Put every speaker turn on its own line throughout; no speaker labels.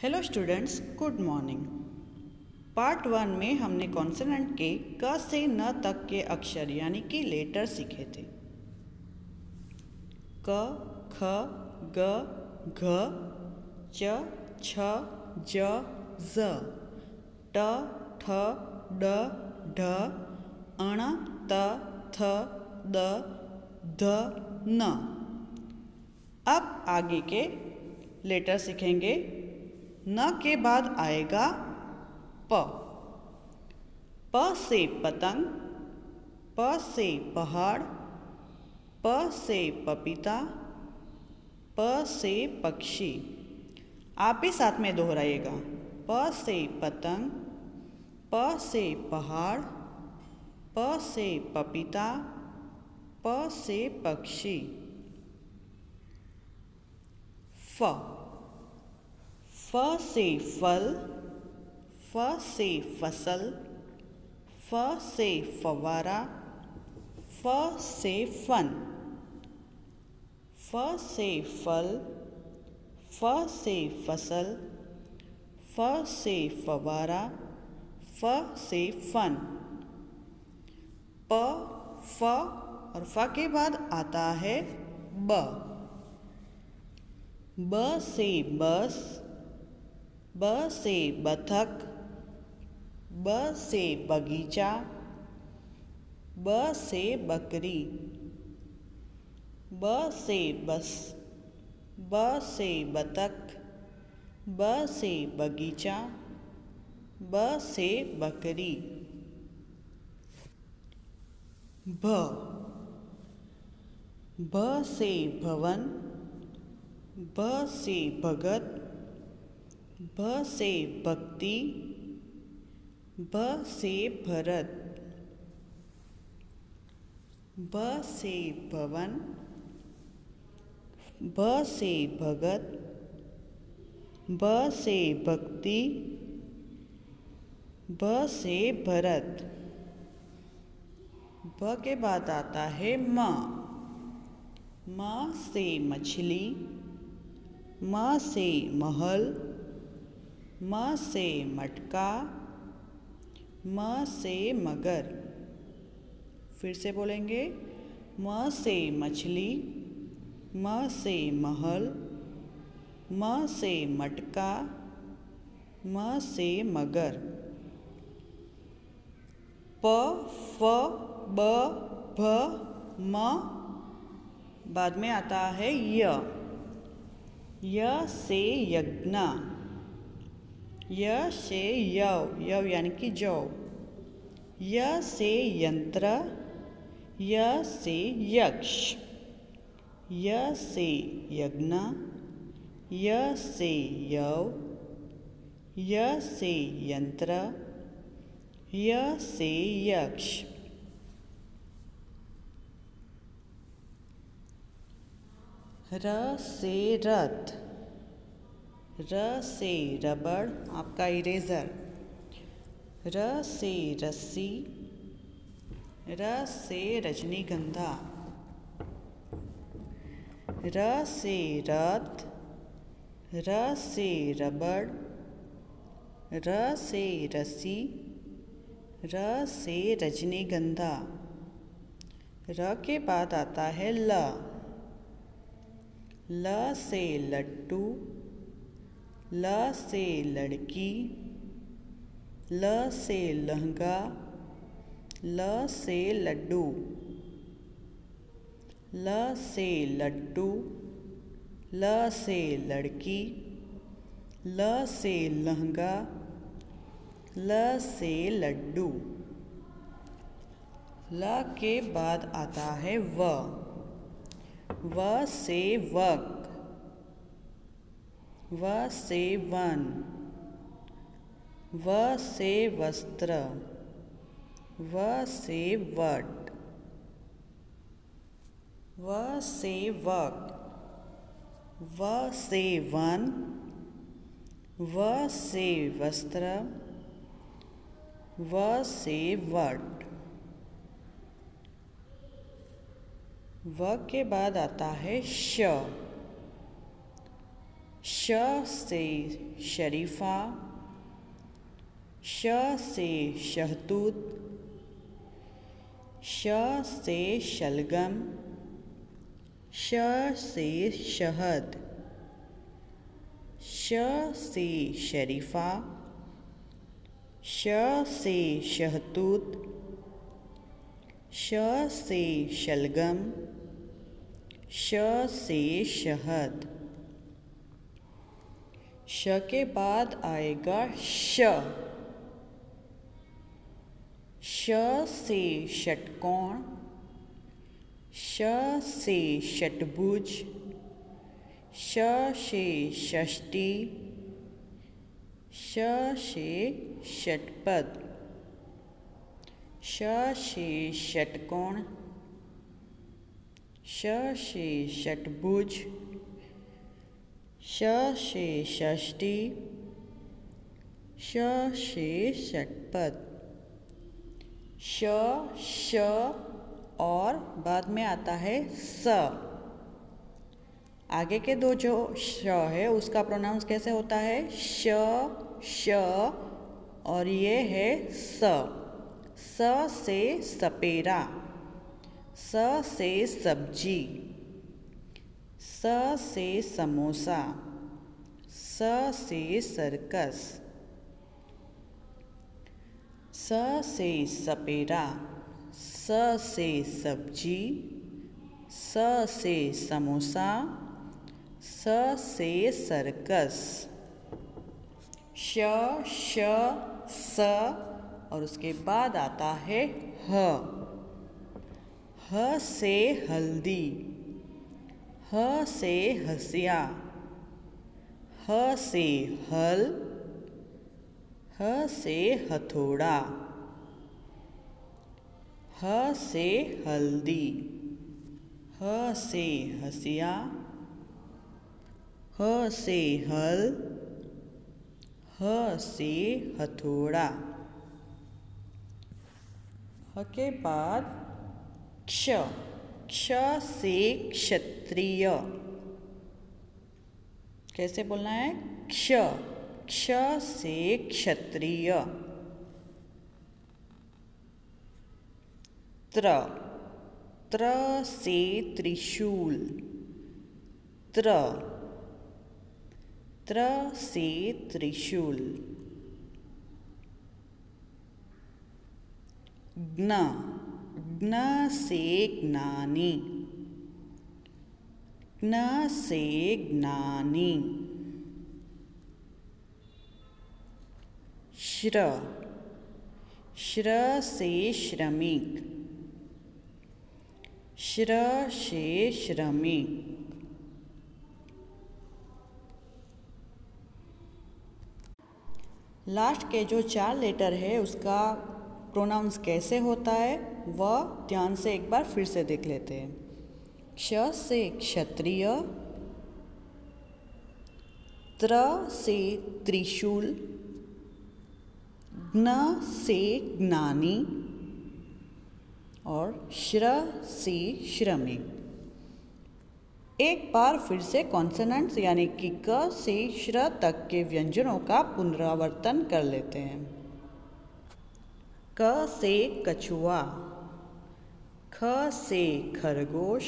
Hello students, good morning. Part 1 में हमने consonant के क से न तक के अक्षर यानी कि लेटर सीखे थे। क, ख, ग, घ, च, छ, ज, ज़, ट, ठ, ड, ढ, अण, त, थ, द, ध, न। अब आगे के लेटर सीखेंगे। न के बाद आएगा प। प से पतंग, प से पहाड़, प से पपीता, प से पक्षी। आप भी साथ में दोहराइएगा। प से पतंग, प से पहाड़, प से पपीता, प से पक्षी। फ से फल, फ से फसल, फ से फव्वारा, फ से फन। फ से फल, फ से फसल, फ से फव्वारा, फ से फन। प, फ और फ के बाद आता है ब। ब से बस, ब से बतख, ब से बगीचा, ब से बकरी। ब से बस, ब से बतख, ब से बगीचा, ब से बकरी। ब से भवन, ब से भगत, भ से भक्ति, भ से भरत। ब से भवन, ब से भगत, ब से भक्ति, ब से भरत। ब के बाद आता है म। म से मछली, म से महल, म से मटका, म से मगर। फिर से बोलेंगे। म से मछली, म से महल, म से मटका, म से मगर। प, फ, ब, भ, म। बाद में आता है य। य से यज्ञ, य से यव, यव यानी कि जौ। य से यंत्र, य से यक्ष, य से यज्ञ, य से यव, य से यंत्र, य से यक्ष। र से रथ, र से रबड़ आपका इरेजर, र से रस्सी, र से रजनीगंधा, र से रथ, र से रबड़, र से रस्सी, र से रजनीगंधा। र के बाद आता है ल। ल से लट्टू, ल से लड़की, ल से लहंगा, ल से लड्डू। ल से लट्टू, ल से लड़की, ल से लहंगा, ल से लड्डू। ल के बाद आता है व। व से वक, व से वन, व से वस्त्र, व से वट, व से वक, व से वन, व से वस्त्र, व से वट। व के बाद आता है श। श से शरीफा, श से शहतूत, श से शलगम, श से शहद, श से शरीफा, श से शहतूत, श से शलगम, श से शहद। श के बाद आएगा श। श से षटकोण, श से षटभुज, श से षष्ठी, श से षटपद, श से षटकोण, श से षटभुज, श से षष्ठी, श से षटपद। श, श और बाद में आता है स। आगे के दो जो श है उसका प्रोनाउंस कैसे होता है? श, श और ये है स। स से सपेरा, स से सब्जी, स से समोसा, स से सर्कस, स से सपेरा, स से सब्जी, स से समोसा, स से सर्कस। श, श, स और उसके बाद आता है ह। ह से हल्दी, ह से हसिया, ह से हल, ह से हथौड़ा, ह से हल्दी, ह से हसिया, ह से हल, ह से हथौड़ा। ह के बाद क्ष, क्ष से क्षत्रिय। कैसे बोलना है? क्ष, क्ष से क्षत्रिय। त्र, त्र से त्रिशूल, त्र, त्र से त्रिशूल। ज्ञ, ज्ञ से ज्ञानी, ज्ञ से ज्ञानी। श्र, श्र से श्रमिक, श्र से श्रमिक। लास्ट के जो 4 लेटर है उसका प्रोनाउंस कैसे होता है वह ध्यान से एक बार फिर से देख लेते हैं। क्ष से क्षत्रिय, त्र से त्रिशूल, ज्ञ से ज्ञानी और श्र से श्रमिक। एक बार फिर से कॉन्सोनेंट्स यानी कि क से श्र तक के व्यंजनों का पुनरावर्तन कर लेते हैं। क से कछुआ, ख से खरगोश,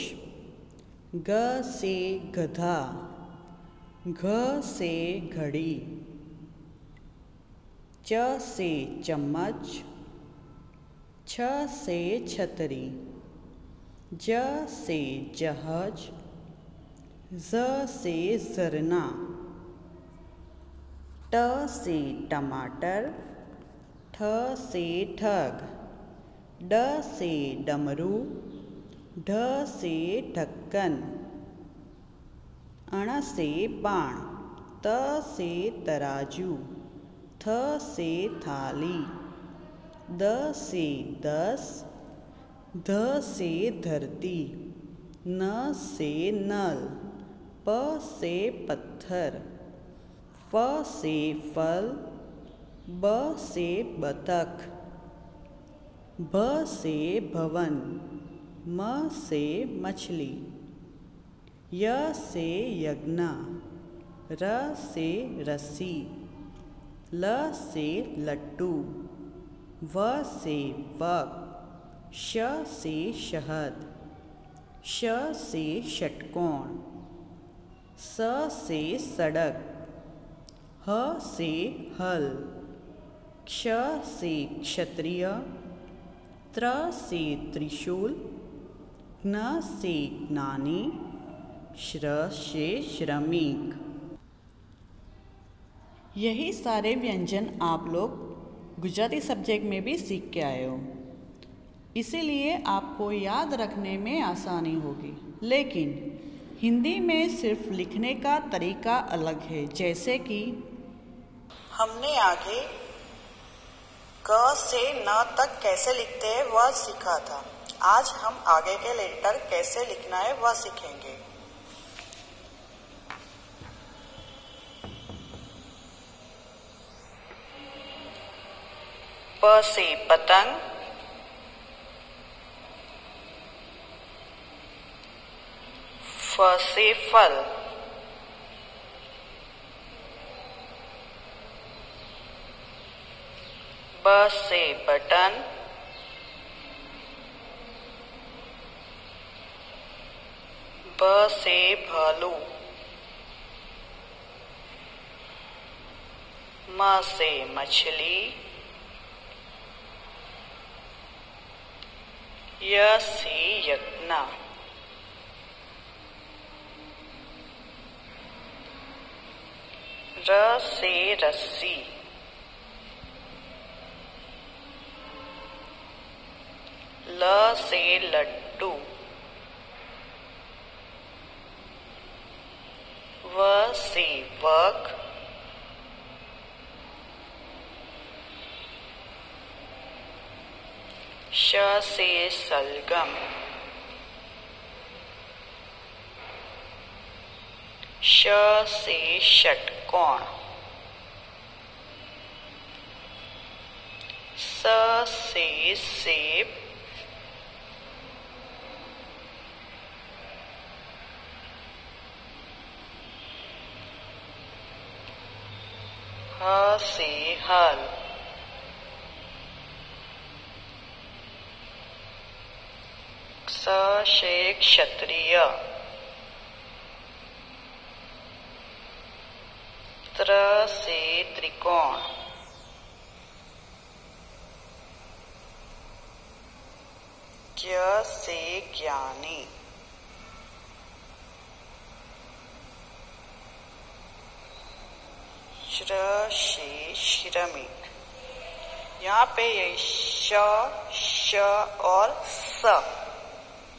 ग से गधा, घ से घड़ी, च से चम्मच, छ से छतरी, ज से जहाज, ज से झरना, ट से टमाटर, ठ से ठग, ड से डमरू, ढ से ढक्कन, अण से बाण, त से तराजू, थ से थाली, द से 10, ध से धरती, न से नल, प से पत्थर, फ से फल, ब से बतख, भ से भवन, म से मछली, य से यज्ञ, र से रस्सी, ल से लड्डू, व से वक, श से शहद, श से षटकोण, स से सड़क, ह से हल, क्ष से क्षत्रिय, त्र से त्रिशूल, ज्ञ से ज्ञानी, श्र से श्रमिक। यही सारे व्यंजन आप लोग गुजराती सब्जेक्ट में भी सीख के आए हो, इसीलिए आपको याद रखने में आसानी होगी। लेकिन हिंदी में सिर्फ लिखने का तरीका अलग है। जैसे कि हमने आगे क से न तक कैसे लिखते हैं वह सीखा था। आज हम आगे के लेटर कैसे लिखना है वह सीखेंगे। प से पतंग, फ से फल, ब से बटन, ब से भालू, म से मछली, य से यज्ञ, र से रस्सी, ल से लड्डू, व से वक, श से सलगम, श से षटकोण, स से सेब, ह से हल, स से क्षत्रिय, त्र से त्रिकोण, ज्ञ से ज्ञानी, श्र से श्रमिक। यहाँ पे ये श, श और स,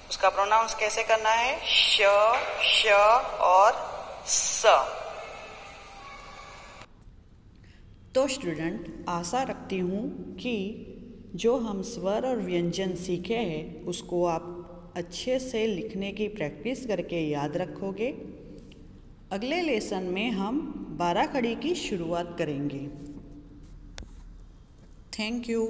उसका प्रोनाउंस कैसे करना है? श, श और स। तो स्टूडेंट, आशा रखती हूँ कि जो हम स्वर और व्यंजन सीखे हैं उसको आप अच्छे से लिखने की प्रैक्टिस करके याद रखोगे। अगले लेसन में हम 12 खड़ी की शुरुआत करेंगे। Thank you.